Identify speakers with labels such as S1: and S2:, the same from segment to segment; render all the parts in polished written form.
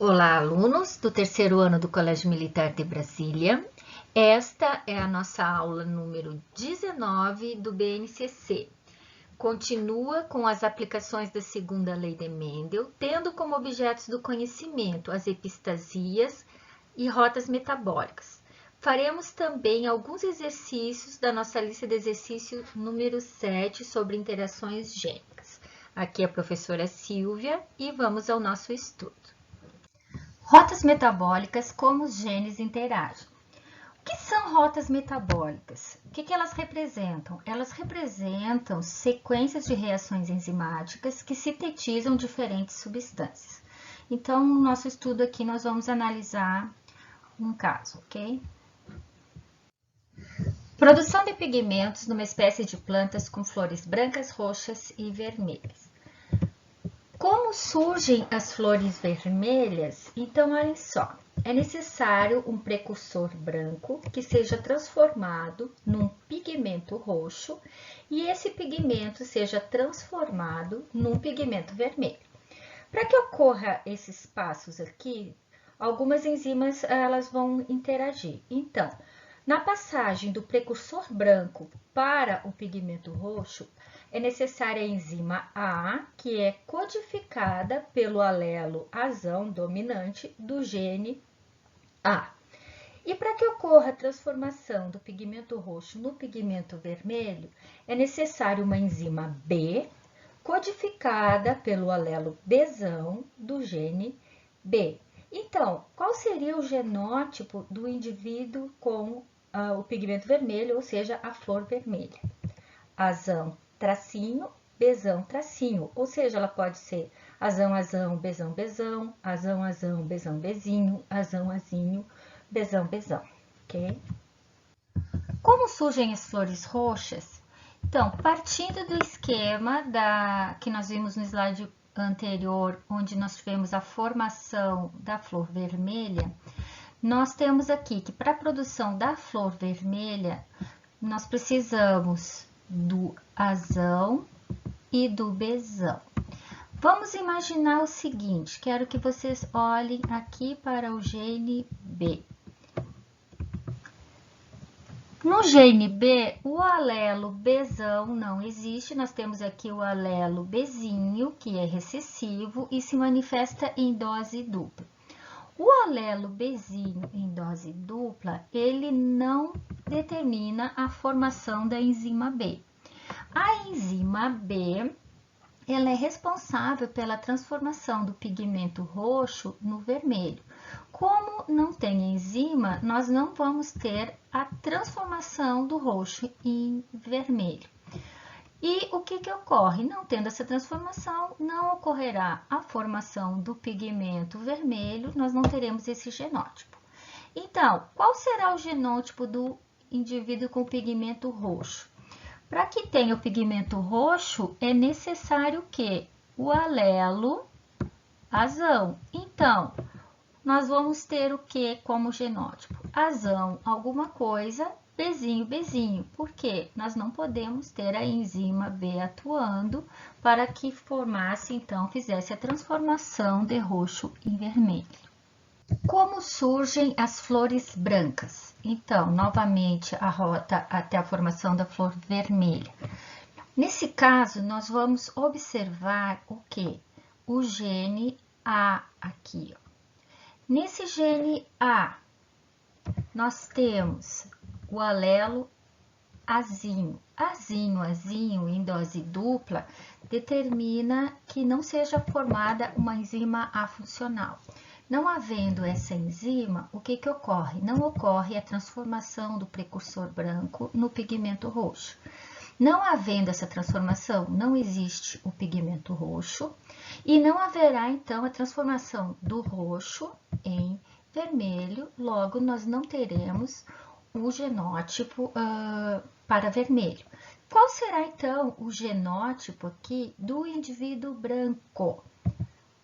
S1: Olá, alunos do terceiro ano do Colégio Militar de Brasília. Esta é a nossa aula número 19 do BNCC. Continua com as aplicações da segunda lei de Mendel, tendo como objetos do conhecimento as epistasias e rotas metabólicas. Faremos também alguns exercícios da nossa lista de exercício número 7 sobre interações gênicas. Aqui é a professora Silvia e vamos ao nosso estudo. Rotas metabólicas, como os genes interagem. O que são rotas metabólicas? O que elas representam? Elas representam sequências de reações enzimáticas que sintetizam diferentes substâncias. Então, no nosso estudo aqui, nós vamos analisar um caso, ok? Produção de pigmentos numa espécie de plantas com flores brancas, roxas e vermelhas. Como surgem as flores vermelhas? Então, olhem só, é necessário um precursor branco que seja transformado num pigmento roxo e esse pigmento seja transformado num pigmento vermelho. Para que ocorra esses passos aqui, algumas enzimas elas vão interagir. Então, na passagem do precursor branco para o pigmento roxo, é necessária a enzima A, que é codificada pelo alelo azão dominante do gene A. E para que ocorra a transformação do pigmento roxo no pigmento vermelho, é necessário uma enzima B, codificada pelo alelo Bzão do gene B. Então, qual seria o genótipo do indivíduo com o pigmento vermelho, ou seja, a flor vermelha? Azão, tracinho, Bzão, tracinho, ou seja, ela pode ser azão, azão, Bzão, Bzão, azão, azão, Bzão, Bzinho, azão, azinho, Bzão, Bzão, ok? Como surgem as flores roxas? Então, partindo do esquema que nós vimos no slide anterior, onde nós tivemos a formação da flor vermelha, nós temos aqui que para a produção da flor vermelha, nós precisamos do azão e do Bzão. Vamos imaginar o seguinte, quero que vocês olhem aqui para o gene B. No gene B, o alelo Bzão não existe, nós temos aqui o alelo Bzinho, que é recessivo e se manifesta em dose dupla. O alelo Bzinho em dose dupla, ele não determina a formação da enzima B. A enzima B, ela é responsável pela transformação do pigmento roxo no vermelho. Como não tem enzima, nós não vamos ter a transformação do roxo em vermelho. E o que ocorre? Não tendo essa transformação, não ocorrerá a formação do pigmento vermelho, nós não teremos esse genótipo. Então, qual será o genótipo do indivíduo com pigmento roxo? Para que tenha o pigmento roxo, é necessário que o alelo azão. Então, nós vamos ter o que como genótipo? Azão, alguma coisa, Bzinho, Bzinho. Por quê? Nós não podemos ter a enzima B atuando para que formasse, então, fizesse a transformação de roxo em vermelho. Como surgem as flores brancas? Então, novamente, a rota até a formação da flor vermelha. Nesse caso, nós vamos observar o que? O gene A aqui. Ó. Nesse gene A, nós temos o alelo azinho. Azinho, azinho, em dose dupla, determina que não seja formada uma enzima A funcional. Não havendo essa enzima, o que ocorre? Não ocorre a transformação do precursor branco no pigmento roxo. Não havendo essa transformação, não existe o pigmento roxo e não haverá, então, a transformação do roxo em vermelho, logo nós não teremos o genótipo para vermelho. Qual será, então, o genótipo aqui do indivíduo branco?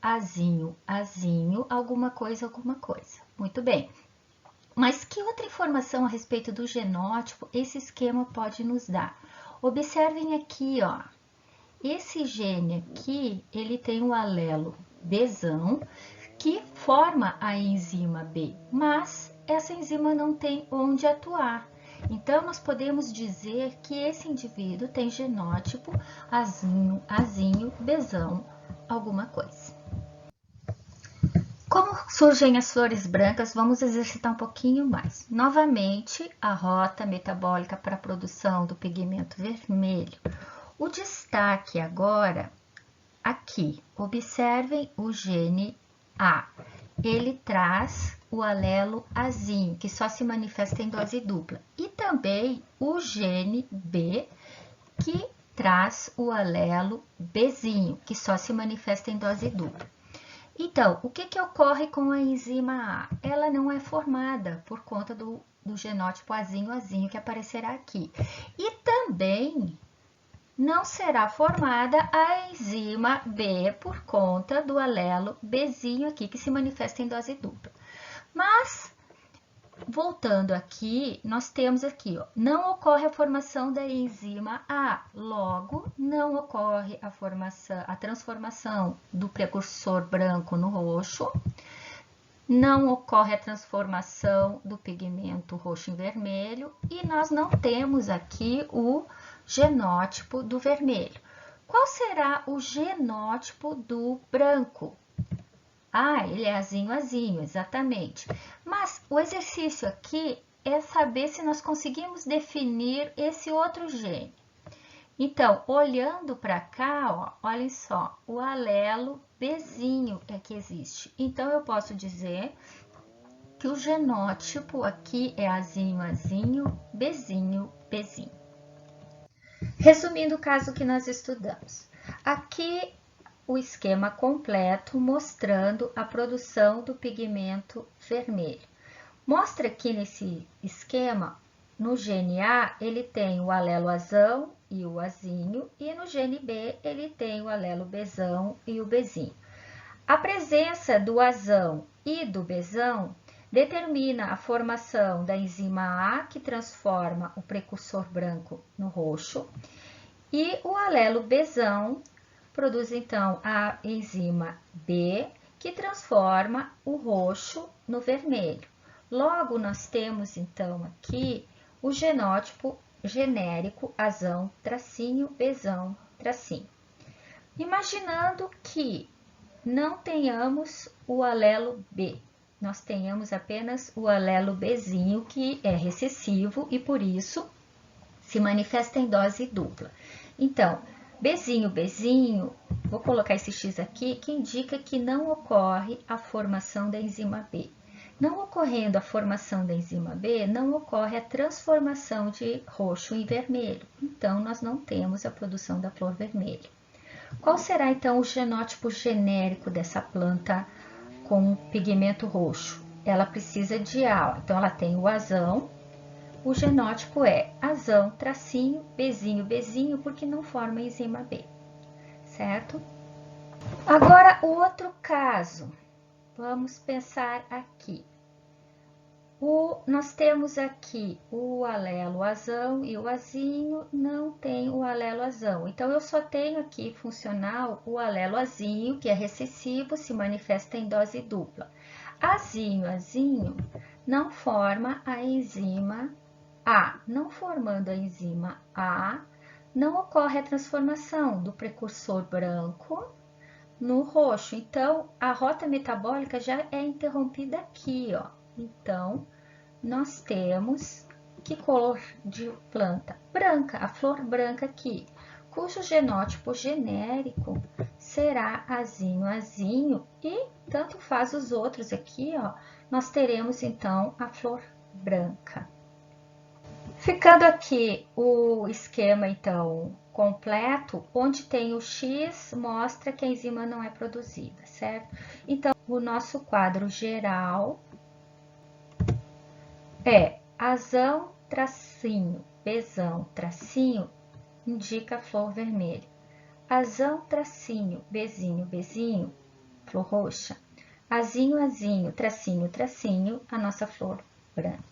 S1: Azinho, azinho, alguma coisa, alguma coisa. Muito bem. Mas que outra informação a respeito do genótipo esse esquema pode nos dar? Observem aqui, ó. Esse gene aqui, ele tem o alelo Bzão, que forma a enzima B, mas essa enzima não tem onde atuar. Então, nós podemos dizer que esse indivíduo tem genótipo azinho, azinho, Bzão, alguma coisa. Como surgem as flores brancas, vamos exercitar um pouquinho mais. Novamente, a rota metabólica para a produção do pigmento vermelho. O destaque agora, aqui, observem o gene A. Ele traz o alelo azinho, que só se manifesta em dose dupla. E também o gene B, que traz o alelo Bzinho, que só se manifesta em dose dupla. Então, o que ocorre com a enzima A? Ela não é formada por conta do genótipo azinho que aparecerá aqui. E também não será formada a enzima B por conta do alelo Bzinho aqui, que se manifesta em dose dupla. Mas, voltando aqui, nós temos aqui, ó, não ocorre a formação da enzima A, logo, não ocorre a transformação do precursor branco no roxo, não ocorre a transformação do pigmento roxo em vermelho e nós não temos aqui o genótipo do vermelho. Qual será o genótipo do branco? Ah, ele é azinho, exatamente. Mas o exercício aqui é saber se nós conseguimos definir esse outro gene. Então, olhando para cá, ó, olhem só, o alelo Bzinho é que existe. Então, eu posso dizer que o genótipo aqui é azinho, Bzinho. Resumindo o caso que nós estudamos. Aqui o esquema completo mostrando a produção do pigmento vermelho. Mostra aqui nesse esquema, no gene A, ele tem o alelo azão e o azinho, e no gene B, ele tem o alelo Bzão e o Bzinho. A presença do azão e do Bzão determina a formação da enzima A, que transforma o precursor branco no roxo, e o alelo Bzão produz, então, a enzima B, que transforma o roxo no vermelho. Logo, nós temos, então, aqui o genótipo genérico azão, tracinho, Bzão, tracinho. Imaginando que não tenhamos o alelo B, nós tenhamos apenas o alelo Bzinho, que é recessivo e, por isso, se manifesta em dose dupla. Então, Bzinho, vou colocar esse X aqui, que indica que não ocorre a formação da enzima B. Não ocorrendo a formação da enzima B, não ocorre a transformação de roxo em vermelho. Então, nós não temos a produção da flor vermelha. Qual será, então, o genótipo genérico dessa planta com pigmento roxo? Ela precisa de A, então ela tem o azão. O genótipo é azão, tracinho, Bzinho, porque não forma enzima B, certo? Agora, o outro caso, vamos pensar aqui. Nós temos aqui o alelo azão e o azinho não tem o alelo azão. Então, eu só tenho aqui funcional o alelo azinho, que é recessivo, se manifesta em dose dupla. Azinho não forma a enzima A. Não formando a enzima A, não ocorre a transformação do precursor branco no roxo. Então, a rota metabólica já é interrompida aqui, ó. Então, nós temos que cor de planta? Branca, a flor branca aqui, cujo genótipo genérico será azinho, e tanto faz os outros aqui, ó, nós teremos então a flor branca. Ficando aqui o esquema, então, completo, onde tem o X, mostra que a enzima não é produzida, certo? Então, o nosso quadro geral é azão, tracinho, Bzão, tracinho, indica a flor vermelha. Azão, tracinho, Bzinho, flor roxa. Azinho, tracinho, a nossa flor branca.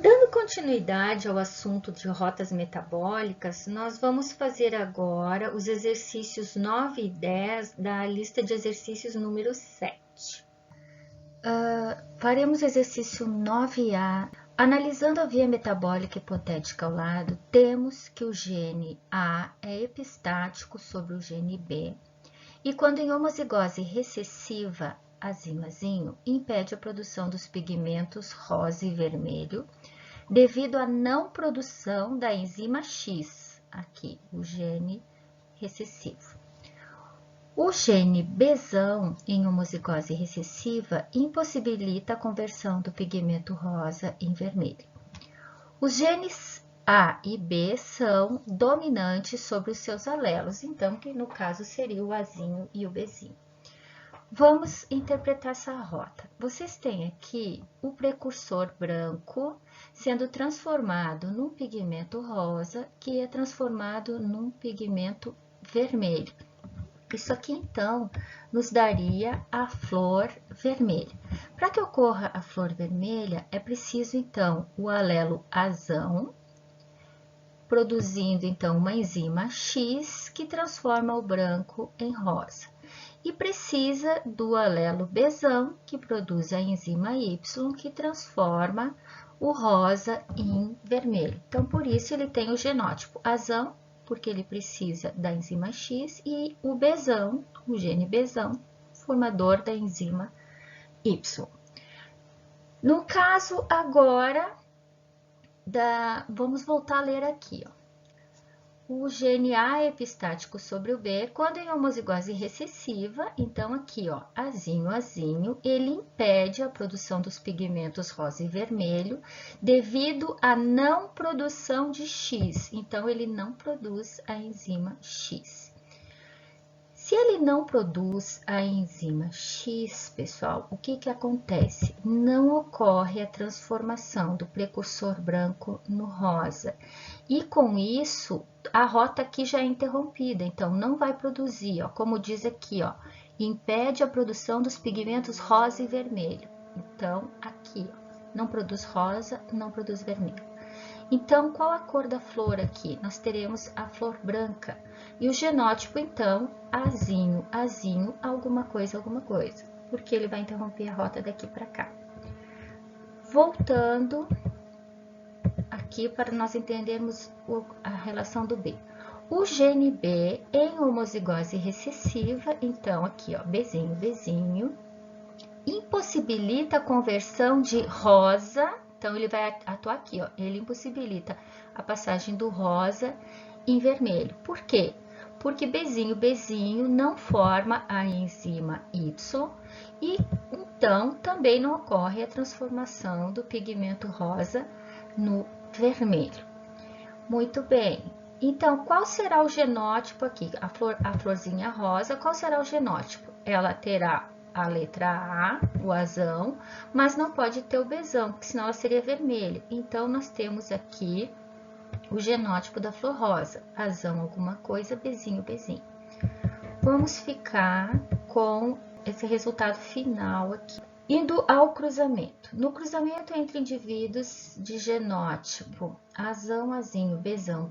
S1: Dando continuidade ao assunto de rotas metabólicas, nós vamos fazer agora os exercícios 9 e 10 da lista de exercícios número 7. Faremos o exercício 9A. Analisando a via metabólica hipotética ao lado, temos que o gene A é epistático sobre o gene B e quando em homozigose recessiva, azinho, impede a produção dos pigmentos rosa e vermelho devido à não produção da enzima X, aqui, o gene recessivo. O gene Bzão, em homozigose recessiva, impossibilita a conversão do pigmento rosa em vermelho. Os genes A e B são dominantes sobre os seus alelos, então, que no caso seria o Azinho e o Bzinho. Vamos interpretar essa rota. Vocês têm aqui o precursor branco sendo transformado num pigmento rosa, que é transformado num pigmento vermelho. Isso aqui, então, nos daria a flor vermelha. Para que ocorra a flor vermelha, é preciso, então, o alelo azão, produzindo, então, uma enzima X, que transforma o branco em rosa. E precisa do alelo Bzão, que produz a enzima Y, que transforma o rosa em vermelho. Então, por isso, ele tem o genótipo azão, porque ele precisa da enzima X, e o Bzão, o gene Bzão, formador da enzima Y. No caso agora, vamos voltar a ler aqui, ó. O gene A é epistático sobre o B, quando em homozigose recessiva, então aqui, ó, azinho, ele impede a produção dos pigmentos rosa e vermelho devido à não produção de X, então ele não produz a enzima X. Se ele não produz a enzima X, pessoal, o que acontece? Não ocorre a transformação do precursor branco no rosa. E com isso, a rota aqui já é interrompida, então não vai produzir, ó, como diz aqui, ó, impede a produção dos pigmentos rosa e vermelho. Então, aqui, ó, não produz rosa, não produz vermelho. Então, qual a cor da flor aqui? Nós teremos a flor branca. E o genótipo, então, azinho, alguma coisa, porque ele vai interromper a rota daqui para cá. Voltando aqui para nós entendermos a relação do B. O gene B em homozigose recessiva, então aqui, ó, Bzinho, impossibilita a conversão de rosa, então ele vai atuar aqui, ó, ele impossibilita a passagem do rosa em vermelho. Por quê? Porque Bzinho não forma a enzima Y e então também não ocorre a transformação do pigmento rosa no vermelho. Muito bem. Então, qual será o genótipo aqui? A florzinha rosa, qual será o genótipo? Ela terá a letra A, o azão, mas não pode ter o Bzão, porque senão ela seria vermelha. Então, nós temos aqui o genótipo da flor rosa, azão alguma coisa, Bzinho. Vamos ficar com esse resultado final aqui. Indo ao cruzamento. No cruzamento entre indivíduos de genótipo azão, azinho, Bzão,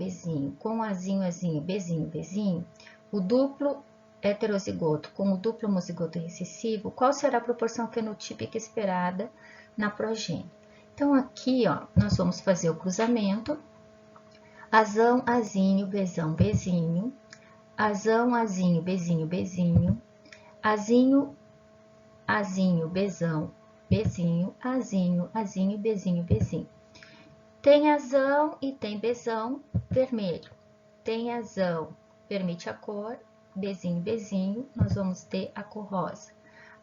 S1: com azinho, Bzinho, o duplo heterozigoto com o duplo homozigoto recessivo, qual será a proporção fenotípica esperada na progênie? Então, aqui, ó, nós vamos fazer o cruzamento. Azão, azinho, Bzão, azão, azinho, Bzinho, azinho, Bzão, azinho, Bzinho. Tem azão e tem Bzão vermelho. Tem azão, permite a cor, Bzinho, nós vamos ter a cor rosa.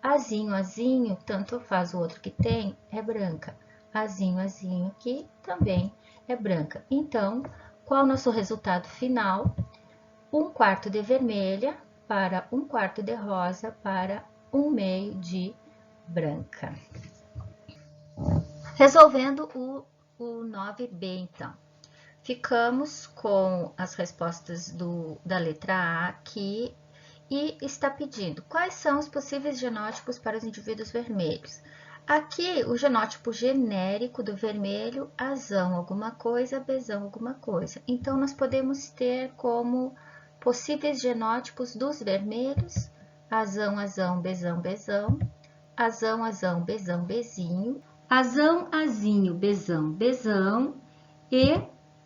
S1: Azinho, tanto faz o outro que tem, é branca. Azinho aqui também é branca. Então, qual é o nosso resultado final? 1/4 de vermelha para 1/4 de rosa para 1/2 de branca. Resolvendo o 9B, então. Ficamos com as respostas da letra A aqui e está pedindo quais são os possíveis genótipos para os indivíduos vermelhos. Aqui, o genótipo genérico do vermelho, azão alguma coisa, Bzão alguma coisa. Então, nós podemos ter como possíveis genótipos dos vermelhos, azão, Bzão, azão, azão, bezão, bezinho, azão, azinho, bezão, bezão e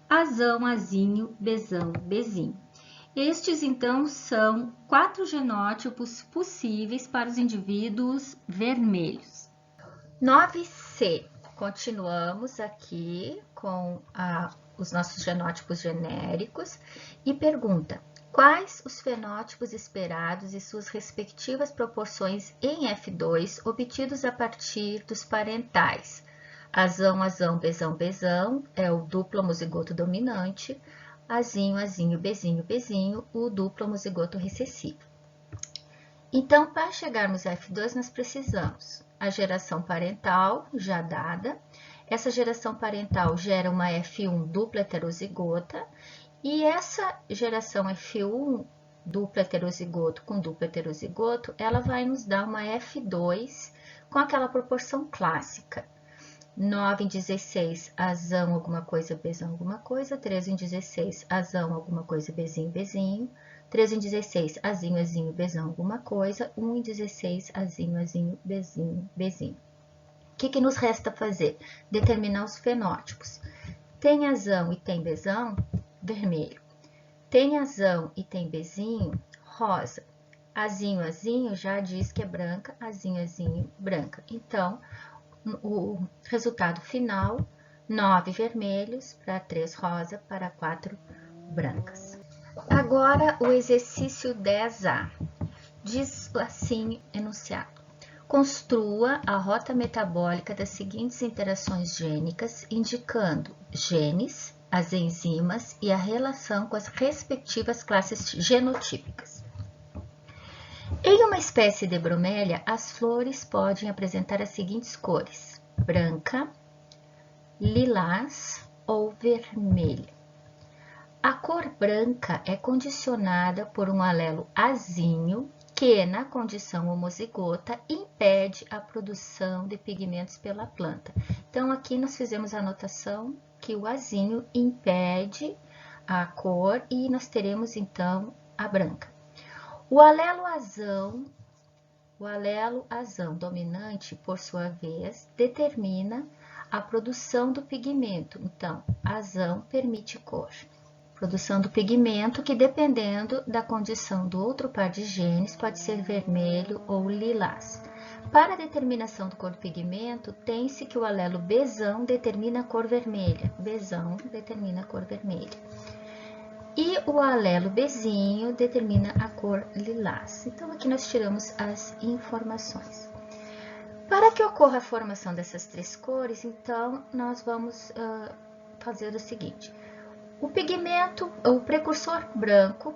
S1: azão, azinho, bezão, bezinho. Estes, então, são 4 genótipos possíveis para os indivíduos vermelhos. 9C. Continuamos aqui com os nossos genótipos genéricos e pergunta: quais os fenótipos esperados e suas respectivas proporções em F2 obtidos a partir dos parentais? Azão, azão, bezão, bezão é o duplo homozigoto dominante. Azinho, azinho, bezinho, bezinho, o duplo homozigoto recessivo. Então, para chegarmos a F2, nós precisamos a geração parental já dada. Essa geração parental gera uma F1 dupla heterozigota e essa geração F1 dupla heterozigoto com duplo heterozigoto, ela vai nos dar uma F2 com aquela proporção clássica. 9 em 16, azão, alguma coisa, bezão, alguma coisa. 13 em 16, azão, alguma coisa, bezinho, bezinho. 13 em 16, azinho, azinho, bezão, alguma coisa. 1 em 16, azinho, azinho, bezinho, bezinho. O que nos resta fazer? Determinar os fenótipos. Tem azão e tem bezão? Vermelho. Tem azão e tem bezinho? Rosa. Azinho, azinho já diz que é branca, azinho, azinho, branca. Então, o resultado final, 9 vermelhos para 3 rosa para 4 brancas. Agora, o exercício 10A. Diz assim enunciado: construa a rota metabólica das seguintes interações gênicas, indicando genes, as enzimas e a relação com as respectivas classes genotípicas. Em uma espécie de bromélia, as flores podem apresentar as seguintes cores: branca, lilás ou vermelha. A cor branca é condicionada por um alelo azinho, que, na condição homozigota, impede a produção de pigmentos pela planta. Então, aqui nós fizemos a anotação que o azinho impede a cor e nós teremos, então, a branca. O alelo azão dominante, por sua vez, determina a produção do pigmento. Então, azão permite cor. Produção do pigmento que, dependendo da condição do outro par de genes, pode ser vermelho ou lilás. Para a determinação da cor do pigmento, tem-se que o alelo bezão determina a cor vermelha. Bezão determina a cor vermelha. E o alelo bezinho determina a cor lilás. Então, aqui nós tiramos as informações. Para que ocorra a formação dessas 3 cores, então, nós vamos fazer o seguinte. O pigmento, o precursor branco,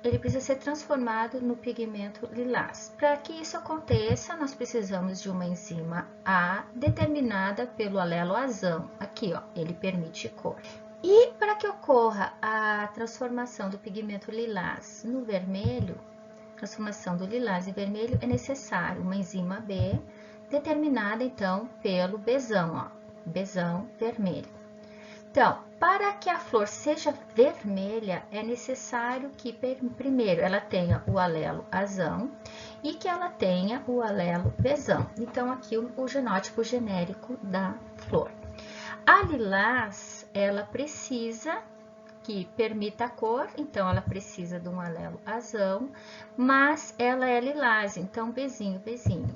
S1: ele precisa ser transformado no pigmento lilás. Para que isso aconteça, nós precisamos de uma enzima A determinada pelo alelo azão. Aqui, ó, ele permite cor. E para que ocorra a transformação do pigmento lilás no vermelho, transformação do lilás em vermelho, é necessário uma enzima B, determinada então pelo bezão, ó, bezão vermelho. Então, para que a flor seja vermelha, é necessário que primeiro ela tenha o alelo azão e que ela tenha o alelo bezão. Então, aqui o genótipo genérico da flor. A lilás, ela precisa que permita a cor, então ela precisa de um alelo azão, mas ela é lilás, então bezinho, bezinho.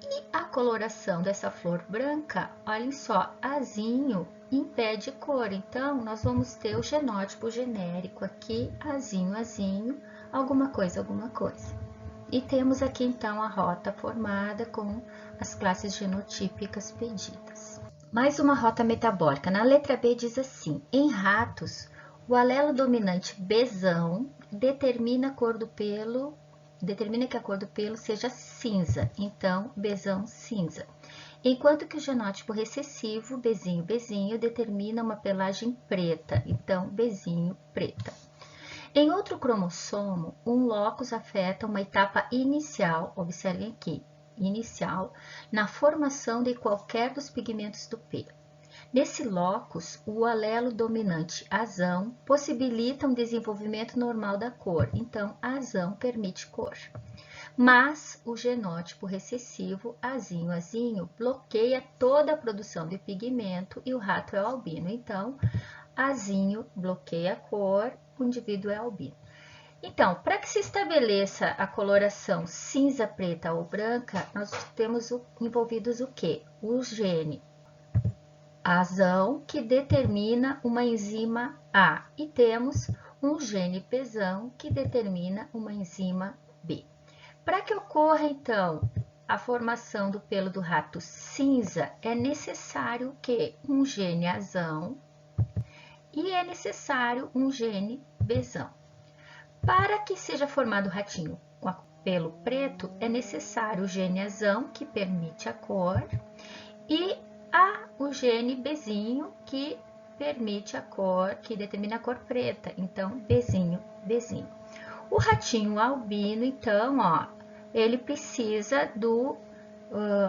S1: E a coloração dessa flor branca, olhem só, azinho impede cor, então nós vamos ter o genótipo genérico aqui, azinho, azinho, alguma coisa, alguma coisa. E temos aqui então a rota formada com as classes genotípicas pedidas. Mais uma rota metabólica. Na letra B diz assim: em ratos, o alelo dominante bezão determina que a cor do pelo seja cinza, então bezão cinza. Enquanto que o genótipo recessivo, bezinho, bezinho, determina uma pelagem preta, então bezinho, preta. Em outro cromossomo, um locus afeta uma etapa inicial, observem aqui, inicial, na formação de qualquer dos pigmentos do pelo. Nesse locus, o alelo dominante azão possibilita um desenvolvimento normal da cor, então azão permite cor. Mas o genótipo recessivo azinho bloqueia toda a produção de pigmento e o rato é albino. Então, azinho bloqueia a cor, o indivíduo é albino. Então, para que se estabeleça a coloração cinza, preta ou branca, nós temos envolvidos o quê? O gene azão, que determina uma enzima A, e temos um gene Pzão, que determina uma enzima B. Para que ocorra, então, a formação do pelo do rato cinza, é necessário que um gene azão e é necessário um gene Bzão. Para que seja formado o ratinho com pelo preto, é necessário o gene azão, que permite a cor, e o gene Bzinho, que permite a cor, que determina a cor preta. Então, Bzinho. O ratinho albino, então, ó, ele precisa do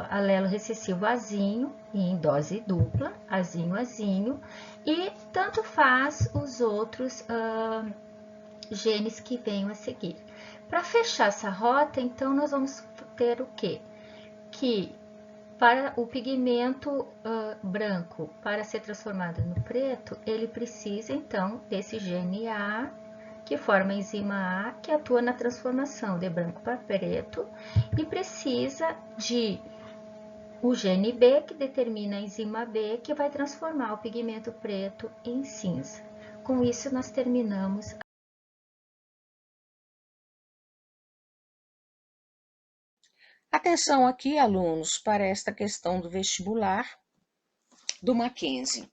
S1: alelo recessivo azinho, em dose dupla, azinho, e tanto faz os outros genes que venham a seguir. Para fechar essa rota, então, nós vamos ter o quê? Que para o pigmento branco, para ser transformado no preto, ele precisa, então, desse gene A, que forma a enzima A, que atua na transformação de branco para preto, e precisa de o gene B, que determina a enzima B, que vai transformar o pigmento preto em cinza. Com isso, nós terminamos.
S2: Atenção aqui, alunos, para esta questão do vestibular do Mackenzie.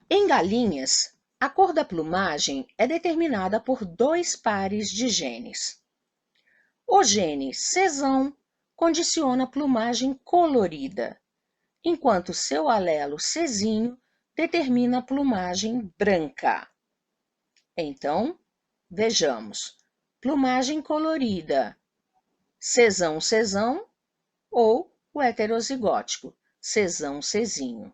S2: Em galinhas, a cor da plumagem é determinada por 2 pares de genes. O gene Czão condiciona a plumagem colorida, enquanto seu alelo Czinho determina a plumagem branca. Então, vejamos. Plumagem colorida, Czão, ou o heterozigótico, Czinho.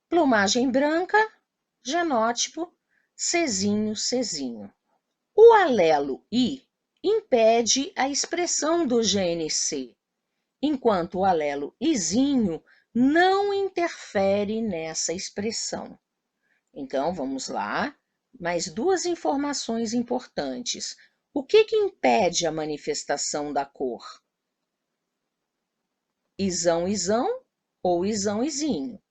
S2: Plumagem branca, genótipo, Czinho. O alelo I impede a expressão do gene C, enquanto o alelo Izinho não interfere nessa expressão. Então, vamos lá. Mais 2 informações importantes. O que impede a manifestação da cor? Izão ou Izinho.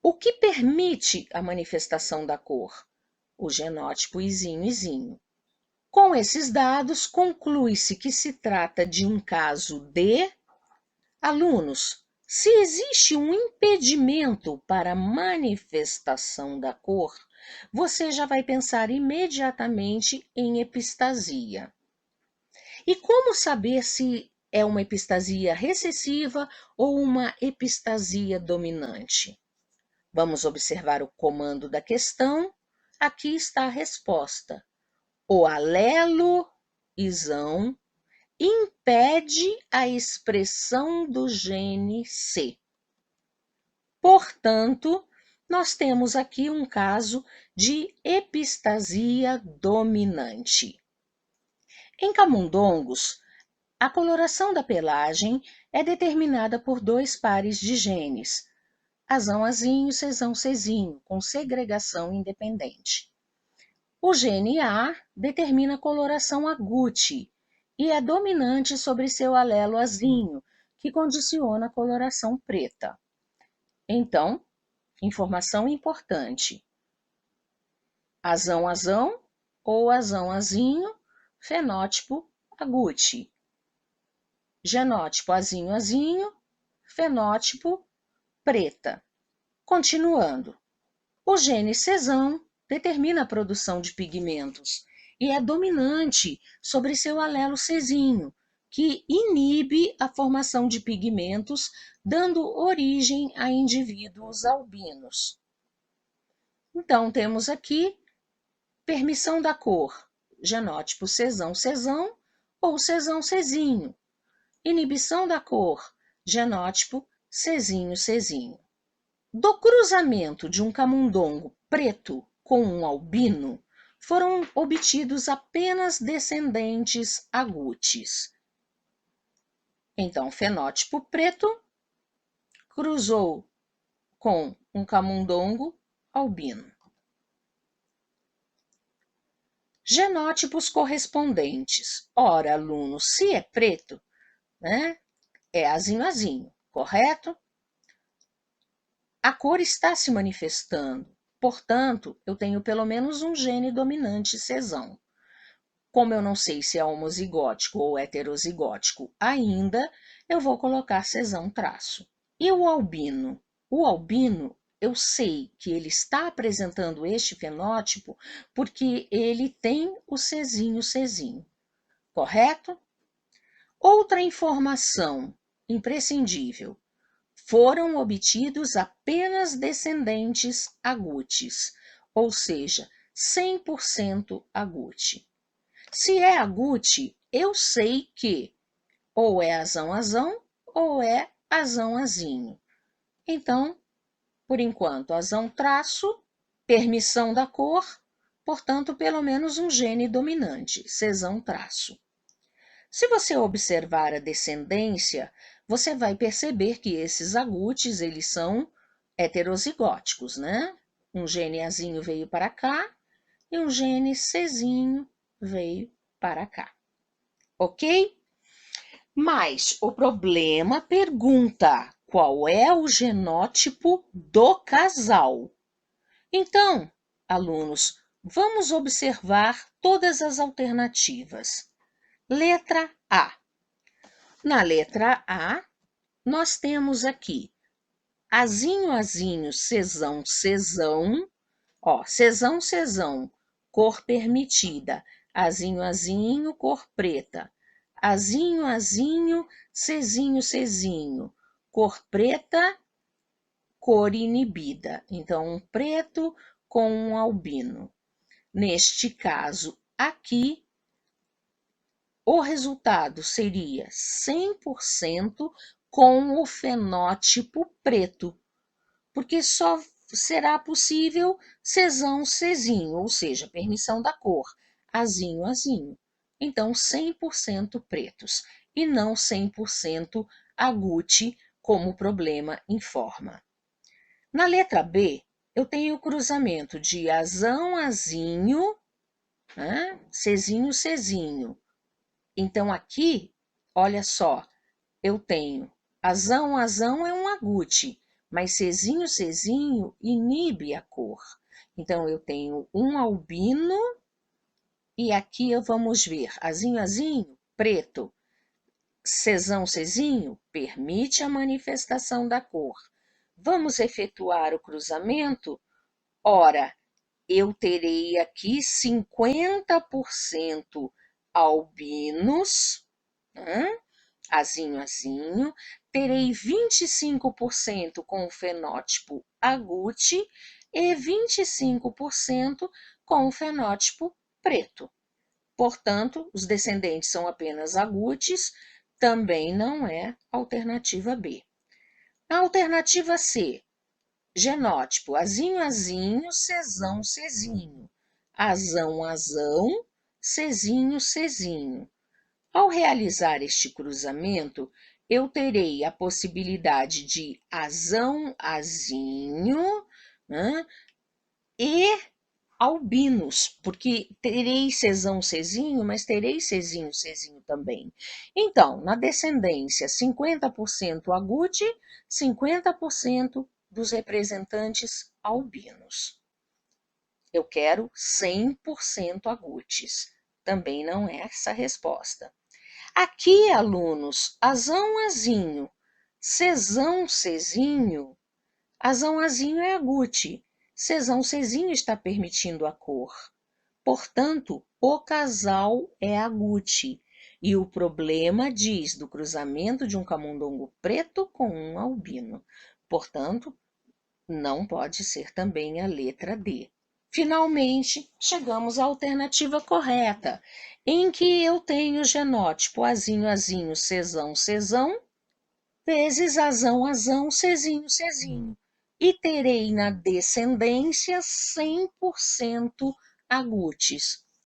S2: O que permite a manifestação da cor? O genótipo Izinho. Com esses dados, conclui-se que se trata de um caso de... Alunos, se existe um impedimento para a manifestação da cor, você já vai pensar imediatamente em epistasia. E como saber se é uma epistasia recessiva ou uma epistasia dominante? Vamos observar o comando da questão. Aqui está a resposta. O alelo Izão impede a expressão do gene C. Portanto, nós temos aqui um caso de epistasia dominante. Em camundongos, a coloração da pelagem é determinada por 2 pares de genes, azão-azinho e cezão-cezinho, com segregação independente. O gene A determina a coloração agute e é dominante sobre seu alelo azinho, que condiciona a coloração preta. Então, informação importante. Azão-azão ou azão-azinho, fenótipo agute. Genótipo azinho-azinho, fenótipo preta. Continuando. O gene Czão determina a produção de pigmentos e é dominante sobre seu alelo Czinho, que inibe a formação de pigmentos, dando origem a indivíduos albinos. Então, temos aqui permissão da cor, genótipo Czão ou Czão-Czinho. Inibição da cor, genótipo Czinho. Do cruzamento de um camundongo preto com um albino, foram obtidos apenas descendentes agutes. Então, fenótipo preto cruzou com um camundongo albino. Genótipos correspondentes. Ora, aluno, se é preto, né, é azinho, correto? A cor está se manifestando, portanto, eu tenho pelo menos um gene dominante cesão. Como eu não sei se é homozigótico ou heterozigótico ainda, eu vou colocar cesão traço. E o albino? O albino, eu sei que ele está apresentando este fenótipo porque ele tem o cezinho, correto? Outra informação imprescindível. Foram obtidos apenas descendentes agutes, ou seja, 100% agute. Se é agute, eu sei que ou é azão ou é azão-azinho. Então, por enquanto, azão traço, permissão da cor, portanto, pelo menos um gene dominante, cesão traço. Se você observar a descendência, você vai perceber que esses agutes, eles são heterozigóticos, né? Um gene Azinho veio para cá e um gene Czinho veio para cá. Ok? Mas o problema pergunta qual é o genótipo do casal. Então, alunos, vamos observar todas as alternativas. Letra A. Na letra A, nós temos aqui azinho, cesão, ó, cesão, cor permitida, azinho, cor preta, azinho, cezinho, cor preta, cor inibida. Então, um preto com um albino. Neste caso aqui, o resultado seria 100% com o fenótipo preto, porque só será possível cezinho, ou seja, permissão da cor, azinho. Então, 100% pretos e não 100% agute, como o problema informa. Na letra B, eu tenho o cruzamento de azinho, né? Cezinho. Então, aqui, olha só, eu tenho azão é um agute, mas cezinho inibe a cor. Então, eu tenho um albino e aqui vamos ver azinho, preto. Cezinho, permite a manifestação da cor. Vamos efetuar o cruzamento? Ora, eu terei aqui 50% albinos, azinho, terei 25% com o fenótipo agute e 25% com o fenótipo preto. Portanto, os descendentes são apenas agutes, também não é alternativa B. A alternativa C, genótipo azinho, cezinho, azão, cezinho. Ao realizar este cruzamento, eu terei a possibilidade de azinho, né, e albinos, porque terei cezinho, mas terei cezinho também. Então, na descendência, 50% agute, 50% dos representantes albinos. Eu quero 100% agutes. Também não é essa a resposta. Aqui, alunos, azinho, cezinho, azinho é agute, cezinho está permitindo a cor. Portanto, o casal é agute. E o problema diz do cruzamento de um camundongo preto com um albino. Portanto, não pode ser também a letra D. Finalmente, chegamos à alternativa correta, em que eu tenho o genótipo azinho, cezão, vezes azão, cezinho. E terei na descendência 100% agutes,